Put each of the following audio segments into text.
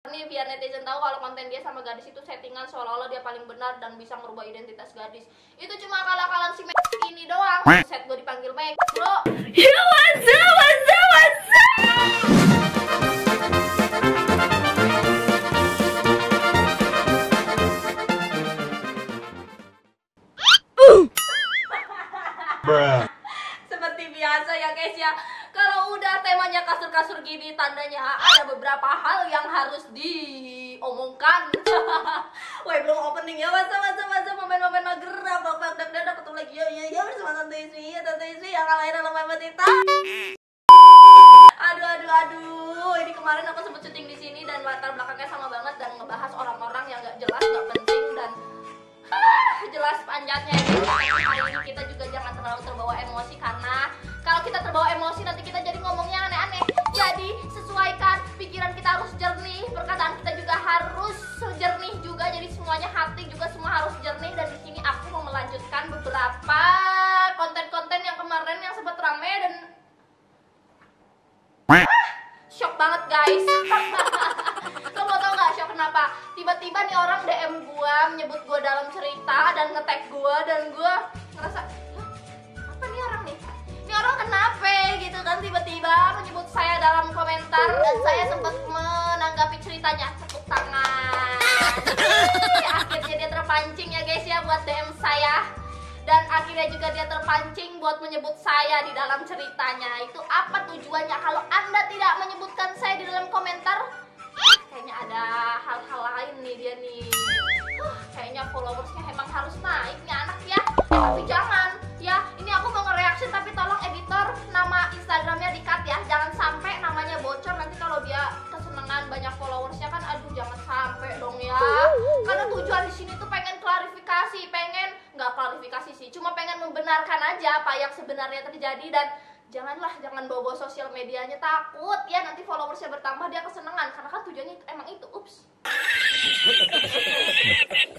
nih biar netizen tahu kalau konten dia sama gadis itu settingan, seolah-olah dia paling benar dan bisa merubah identitas gadis. Itu cuma akal-akalan si ini doang. Set gue dipanggil Meg, bro. Yo, what's up, what's up, what's up? Seperti biasa ya guys ya, kalau udah temanya kasur-kasur gini tandanya ada beberapa hal yang harus diomongkan. Woi, belum opening ya, masa momen-momen mageran, bapak dan ketemu lagi ya bersama Tante Ismi yang kalahin dalam Mama Tita. Aduh, ini kemarin aku sempet syuting di sini dan latar belakangnya sama banget dan ngebahas orang-orang yang nggak jelas, nggak penting dan jelas panjatnya. Kali ini kita juga jangan terlalu terbawa emosi, karena kalau kita terbawa emosi nanti kita jadi ngomongnya aneh-aneh. Jadi sesuaikan, pikiran kita harus jernih, perkataan kita juga harus jernih juga. Jadi semuanya hati juga semua harus jernih. Dan di sini aku mau melanjutkan beberapa konten-konten yang kemarin yang sempat rame dan shock banget guys. Lo mau tau gak shock kenapa? Tiba-tiba nih orang DM gua, menyebut gua dalam cerita dan nge-tag gua, dan gua ngerasa, apa nih orang nih? Ini orang kenapa gitu kan, tiba-tiba menyebut saya dalam komentar. Dan saya sempat menanggapi ceritanya, tepuk tangan. Akhirnya dia terpancing ya guys ya buat DM saya. Dan akhirnya juga dia terpancing buat menyebut saya di dalam ceritanya. Itu apa tujuannya? Kalau Anda tidak menyebutkan saya di dalam komentar, kayaknya ada hal-hal lain nih dia nih. Kayaknya followersnya emang harus naik nih anak ya. Tapi jangan ya, ini aku mau nge-reaction tapi tolong editor nama Instagramnya di-cut ya. Jangan sampai namanya bocor nanti kalau dia kesenangan banyak followersnya kan, aduh jangan sampai dong ya. Karena tujuan di sini tuh pengen klarifikasi, nggak klarifikasi sih, cuma pengen membenarkan aja apa yang sebenarnya terjadi. Dan jangan bawa sosial medianya, takut ya nanti followersnya bertambah dia kesenangan, karena kan tujuannya emang itu. Ups.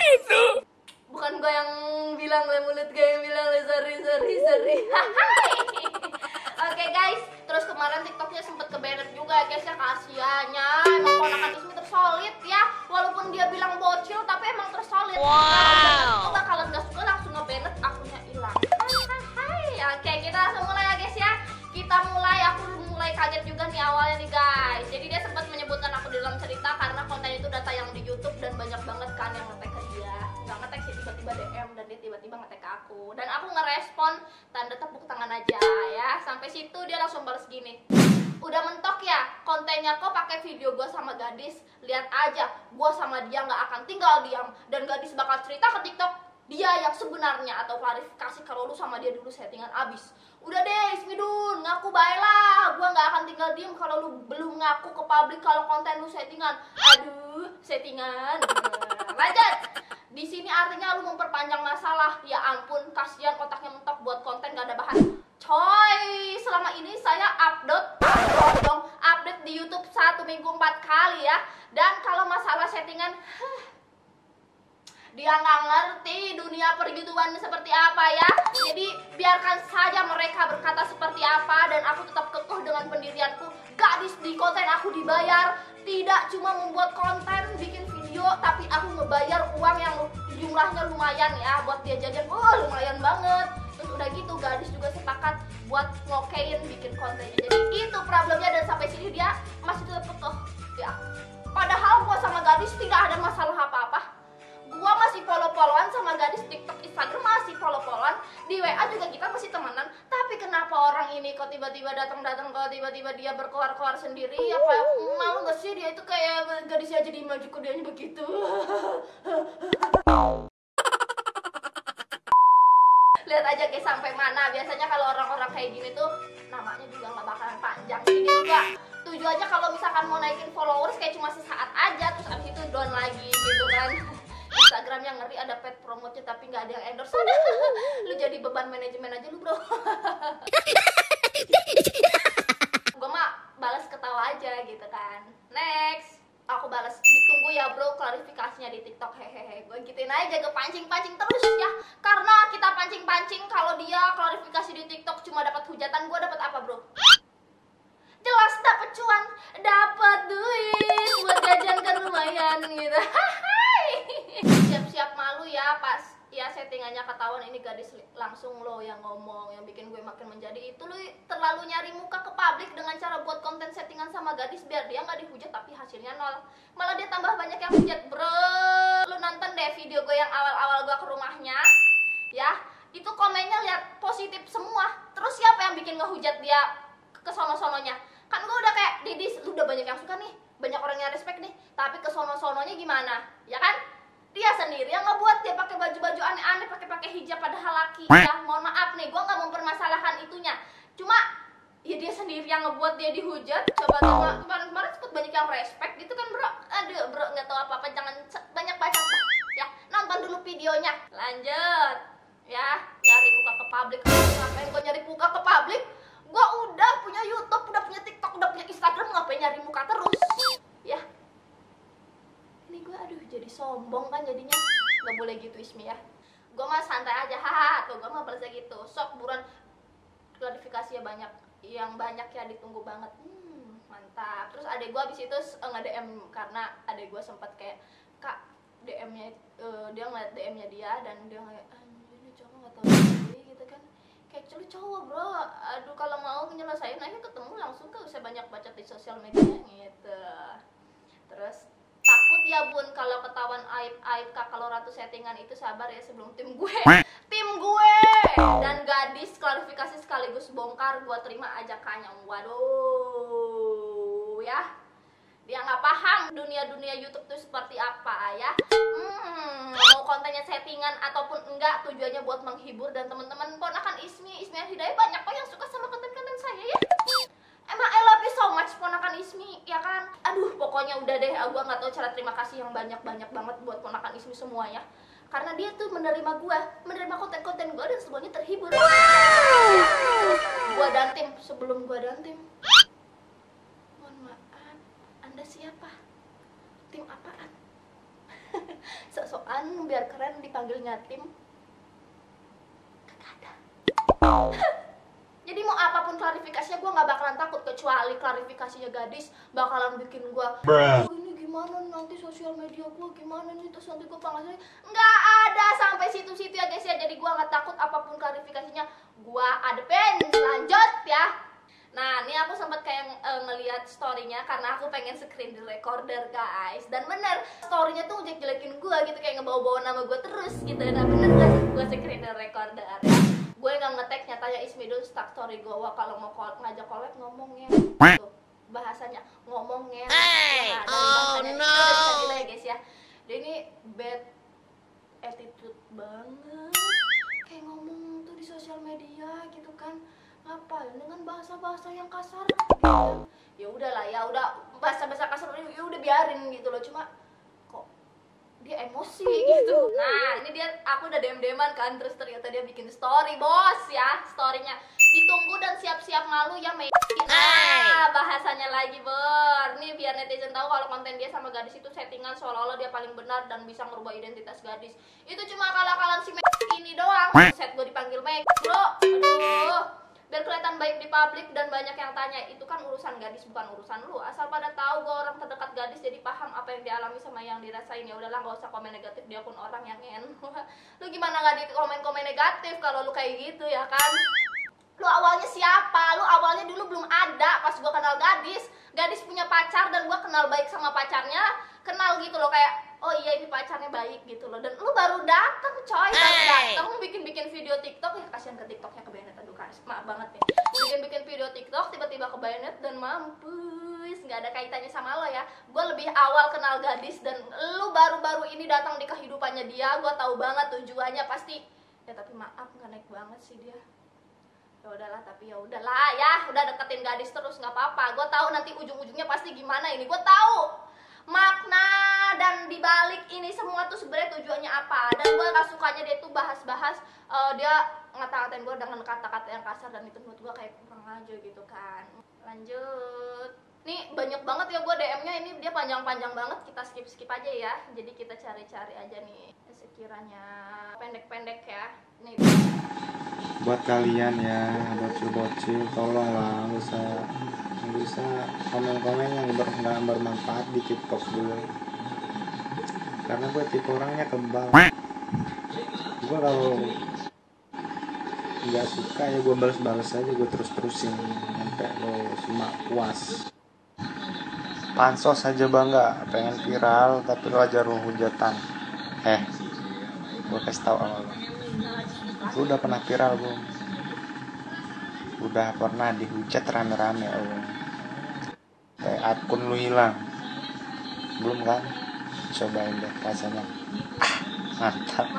Itu bukan gue yang bilang, mulut gue yang bilang, sorry. Oke guys, terus kemarin TikToknya sempet ke-banned juga guys ya, kasihannya. Emang ponakan Ismi tersolid ya, walaupun dia bilang bocil tapi emang tersolid. Wow. Kalau bakalan gak suka langsung nge-banned, akunnya hilang. Oke, kita langsung mulai ya guys ya. Aku mulai kaget juga nih awalnya nih guys. Jadi dia sempat menyebutkan aku di dalam cerita karena konten itu udah tayang di YouTube dan banyak banget kan yang nge-tag ke dia. Nggak nge-tag sih, tiba-tiba DM dan dia tiba-tiba nge-tag ke aku. Dan aku ngerespon tanda tepuk tangan aja ya. Sampai situ dia langsung balas gini. Udah mentok ya kontennya kok pakai video gue sama gadis. Lihat aja, gue sama dia nggak akan tinggal diam dan gadis bakal cerita ke TikTok dia yang sebenarnya atau klarifikasi kalau lu sama dia dulu settingan abis. Udah deh Ismidun, ngaku baiklah, gua nggak akan tinggal diem kalau lu belum ngaku ke publik kalau konten lu settingan. Aduh, settingan. Lanjut. Di sini artinya lu memperpanjang masalah. Ya ampun, kasihan otaknya mentok buat konten gak ada bahan. Coy, selama ini saya update di YouTube 1 minggu 4 kali ya. Dan kalau masalah settingan, dia nggak ngerti dunia perjutuan seperti apa ya. Jadi biarkan saja mereka berkata seperti apa, dan aku tetap kekeh dengan pendirianku. Gadis di konten aku dibayar, tidak cuma membuat konten, bikin video, tapi aku ngebayar uang yang jumlahnya lumayan ya buat dia jajan. Lumayan banget. Terus udah gitu gadis juga sepakat buat ngokein bikin kontennya. Jadi itu problemnya, dan sampai sini dia masih tetap kekeh ya. Padahal gua sama gadis tidak ada masalah apa-apa. Gua masih follow-followan sama gadis, TikTok, Instagram masih follow-followan, di WA juga kita masih temenan. Tapi kenapa orang ini kok tiba-tiba datang, kok tiba-tiba dia berkeluar sendiri? Apa malu gak sih dia itu kayak gadisnya jadi maju ke dianya begitu? Lihat aja guys sampai mana. Biasanya kalau orang-orang kayak gini tuh namanya juga nggak bakalan panjang. Ini juga tujuannya kalau misalkan mau naikin followers kayak cuma sesaat aja, terus abis itu down lagi gitu kan. Instagram yang ngeri, ada paid promote tapi nggak ada yang endorse. Lu jadi beban manajemen aja lu bro. Gue mah balas ketawa aja gitu kan. Next, aku balas, ditunggu ya bro klarifikasinya di TikTok, hehehe. Gue gituin aja, gue pancing terus ya. Karena kita pancing kalau dia klarifikasi di TikTok cuma dapat hujatan, gue dapat apa bro? Jelas dapat cuan, dapat duit buat jajan kan lumayan gitu. Siap-siap malu ya pas ya settingannya ketahuan ini gadis, langsung lo yang ngomong. Yang bikin gue makin menjadi itu, lo terlalu nyari muka ke publik dengan cara buat konten settingan sama gadis biar dia nggak dihujat tapi hasilnya nol, malah dia tambah banyak yang hujat. Bro, lo nonton deh video gue yang awal-awal gue ke rumahnya ya, itu komennya lihat positif semua. Terus siapa yang bikin ngehujat dia ke sono-sononya? Kan gue udah kayak Didis, lu udah banyak yang suka nih, banyak orang yang respect nih, tapi ke sono-sononya gimana? Ya kan? Dia sendiri yang ngebuat dia pakai baju-baju aneh-aneh, pakai hijab padahal laki. Ya, mohon maaf nih, gue nggak mempermasalahkan itunya. Cuma ya dia sendiri yang ngebuat dia dihujat. Coba kemarin sempat banyak yang respect gitu kan, bro. Aduh, bro, nggak tahu apa-apa, jangan banyak baca. Ya, nonton dulu videonya. Lanjut. Ya, nyari muka ke publik. Ngapain gue nyari muka ke publik? Gue udah punya YouTube, udah punya TikTok, udah punya Instagram, ngapain nyari muka terus? Ya. Ini gue aduh jadi sombong kan jadinya. Gak boleh gitu Ismi ya. Gue mah santai aja, haha. Tuh gue mah balasnya gitu. Sok buruan klarifikasi ya, banyak yang banyak ya, ditunggu banget. Mantap. Terus adek gue abis itu nge-DM karena adek gue sempat kayak, kak DM-nya dia ngeliat DM-nya dia dan dia kayak ini cowok nggak tahu diri gitu kan. Kayak lu cowok bro, aduh kalau mau nyelesain aja ketemu langsung, gak usah banyak baca di sosial media gitu. Terus takut ya bun kalau ketahuan aib kak, kalau ratu settingan itu sabar ya sebelum tim gue dan gadis klarifikasi sekaligus bongkar, gue terima ajakannya. Waduh ya, dia nggak paham dunia YouTube tuh seperti apa ya. Mau kontennya settingan ataupun enggak, tujuannya buat menghibur. Dan teman-teman ponakan Ismi Hidayah banyak kok yang suka sama konten-konten saya ya. Emang I love you so much ponakan Ismi ya kan. Aduh pokoknya udah deh, gue nggak tahu cara terima kasih yang banyak banget buat ponakan Ismi semuanya, karena dia tuh menerima gue, menerima konten-konten gue dan semuanya terhibur. Gue dan tim, sebelum gue dan tim, mohon maaf, Anda siapa? Tim apaan? Sok-sokan biar keren dipanggilnya tim. Kagak ada. Jadi mau apapun klarifikasinya gue nggak bakalan takut, kecuali klarifikasinya gadis bakalan bikin gue ini gimana nanti sosial media gue gimana nih, terus nanti gue panggilnya nggak ada sampai situ-situ ya guys ya. Jadi gue nggak takut apapun klarifikasinya, gue adepin. Lanjut ya. Nah ini aku sempat kayak ngelihat storynya karena aku pengen screen the recorder guys, dan bener storynya tuh jelek-jelekin gue gitu, kayak ngebawa-bawa nama gue terus gitu. Nah bener gak sih gue screen the recorder ya? Gue nggak ngetek, nyatanya Ismi dulu start story gue. Wah kalau mau ngajak collab ngomongnya gitu, bahasanya ngomongnya. Nah dari bahasanya itu udah bisa nilai ya guys ya. Dia ini bad attitude banget, kayak ngomong tuh di sosial media gitu kan, ngapain dengan bahasa-bahasa yang kasar gitu. Ya udahlah, ya udah bahasa-bahasa kasar ya udah biarin gitu loh, cuma kok dia emosi gitu. Nah ini dia, aku udah DM-an kan, terus ternyata dia bikin story bos ya. Storynya ditunggu dan siap-siap malu ya Mei. Nah bahasanya lagi ber, nih biar netizen tahu kalau konten dia sama gadis itu settingan, seolah-olah dia paling benar dan bisa merubah identitas gadis. Itu cuma akal-akalan si Mei ini doang. Set gue dipanggil Mei bro, aduh. Biar kelihatan baik di publik dan banyak yang tanya, itu kan urusan gadis bukan urusan lu. Asal pada tahu gue orang terdekat gadis, jadi paham apa yang dialami sama yang dirasain. Ya udahlah, nggak usah komen negatif di akun orang yang lu gimana nggak di komen negatif kalau lu kayak gitu ya kan? Lu awalnya siapa? Lu awalnya dulu belum ada pas gue kenal gadis. Gadis punya pacar dan gue kenal baik sama pacarnya, kenal gitu loh, kayak oh iya ini pacarnya baik gitu loh. Dan lu baru datang coy, baru datang bikin video TikTok. Ya kasihan ke TikToknya, ke Bennett, aduh guys, maaf banget nih. Bikin video TikTok tiba-tiba ke Bennett dan mampus, nggak ada kaitannya sama lo ya. Gue lebih awal kenal gadis dan lu baru-baru ini datang di kehidupannya dia. Gue tahu banget tujuannya pasti. Ya tapi maaf nggak naik banget sih dia. Ya udahlah, tapi ya udahlah ya, udah deketin gadis terus nggak apa-apa. Gue tahu nanti ujung-ujungnya pasti gimana ini. Gue tahu makna dan dibalik ini semua tuh sebenarnya tujuannya apa. Dan gue gak sukanya dia tuh bahas-bahas dia ngata-ngatain gue dengan kata-kata yang kasar, dan itu menurut gue kayak kurang aja gitu kan. Lanjut. Nih banyak banget ya gue DM-nya, ini dia panjang-panjang banget, kita skip aja ya. Jadi kita cari-cari aja nih sekiranya pendek-pendek ya. Nih buat kalian ya, bocil-bocil, tolonglah nggak usah komen-komen yang nggak bermanfaat di TikTok gue, karena gue tipe orangnya kebal. Gue kalau nggak suka ya gue balas aja, gue terus-terusin sampai lo cuma puas. Pansos aja bangga pengen viral tapi lo aja lo hujatan. Gue kasih tau awal lu udah pernah viral belum? Udah pernah dihujat rame-rame kayak akun lu hilang belum kan? Cobain deh rasanya, mantap.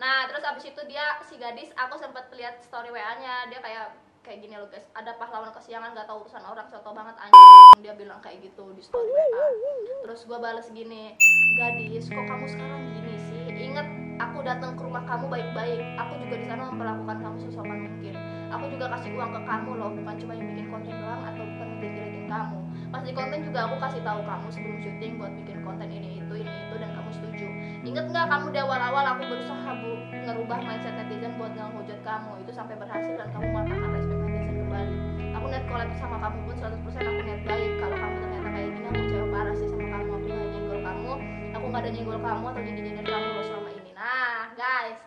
Nah terus abis itu dia si gadis, aku sempat lihat story WA-nya, dia kayak gini loh guys, ada pahlawan kesiangan gak tahu urusan orang, soto banget anjing, dia bilang kayak gitu di story WA. Terus gue balas gini, gadis kok kamu sekarang gini sih, inget aku datang ke rumah kamu baik-baik, aku juga di sana memperlakukan kamu sesopan mungkin, aku juga kasih uang ke kamu loh, bukan cuma yang bikin konten doang atau bukan ngejelekin kamu. Pas di konten juga aku kasih tahu kamu sebelum syuting buat bikin konten ini itu dan kamu setuju. Ingat nggak kamu di awal-awal aku berusaha ngerubah mindset netizen buat ngehujat kamu, itu sampai berhasil dan kamu mengatakan respect netizen kembali. Aku niat collab sama kamu pun 100% aku niat baik. Kalau kamu ternyata kayak gini, aku kecewa parah sih sama kamu. Aku nggak nyenggol kamu, aku nggak ada nyenggol kamu atau nyenggol kamu loh selama ini. Nah guys,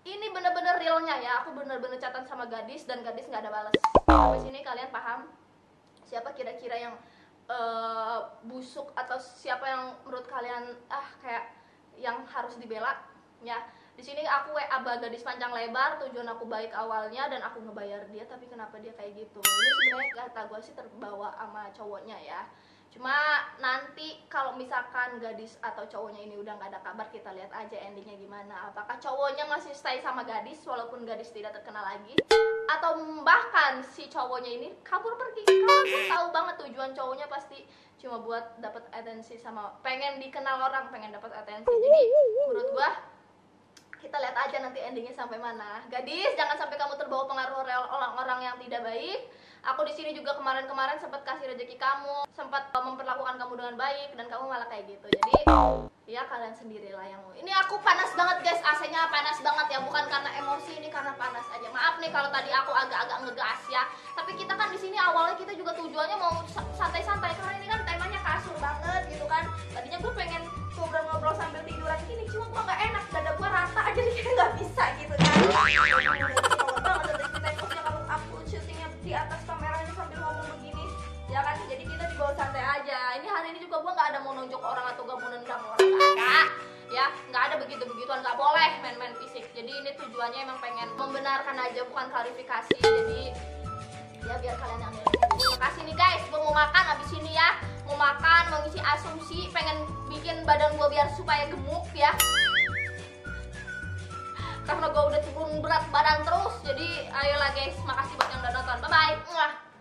ini bener-bener realnya ya, aku bener-bener catatan sama gadis dan gadis nggak ada balas. Sampai sini kalian paham siapa kira-kira yang busuk atau siapa yang menurut kalian kayak yang harus dibela ya. Di sini aku WA gadis panjang lebar, tujuan aku baik awalnya dan aku ngebayar dia, tapi kenapa dia kayak gitu? Ini sebenarnya kata gue sih terbawa sama cowoknya ya. Cuma nanti kalau misalkan gadis atau cowoknya ini udah nggak ada kabar, kita lihat aja endingnya gimana. Apakah cowoknya masih stay sama gadis walaupun gadis tidak terkenal lagi, atau bahkan si cowoknya ini kabur pergi? Karena gue tahu banget tujuan cowoknya pasti cuma buat dapat atensi sama pengen dikenal orang, pengen dapat atensi. Jadi menurut gue kita lihat aja nanti endingnya sampai mana. Gadis, jangan sampai kamu terbawa pengaruh orang-orang yang tidak baik. Aku di sini juga kemarin-kemarin sempat kasih rezeki kamu, sempat memperlakukan kamu dengan baik dan kamu malah kayak gitu. Jadi ya kalian sendirilah yang ini. Aku panas banget guys, AC-nya panas banget ya, bukan karena emosi, ini karena panas aja. Maaf nih kalau tadi aku agak-agak ngegas ya. Tapi kita kan di sini awalnya kita juga tujuannya mau santai-santai, karena ini kan temanya kasur banget gitu kan. Tadinya gue pengen ngobrol-ngobrol sambil tiduran gini, cuma gue nggak enak, dada gue rata aja jadi kayak nggak bisa gitu kan. Kalau aku syutingnya di atas kameranya sambil ngomong begini ya kan, jadi kita dibawa santai aja. Ini hari ini juga gue nggak ada mau nunjuk orang atau gak mau nendang orang, nggak ya, nggak ada begitu-begituan, nggak boleh main-main fisik. Jadi ini tujuannya emang pengen membenarkan aja, bukan klarifikasi. Jadi ya biar kalian yang nilai. Terima kasih nih guys, gue mau makan abis ini ya, mau makan, mau ngisi asumsi, pengen bikin badan gue biar supaya gemuk ya, karena gue udah turun berat badan terus.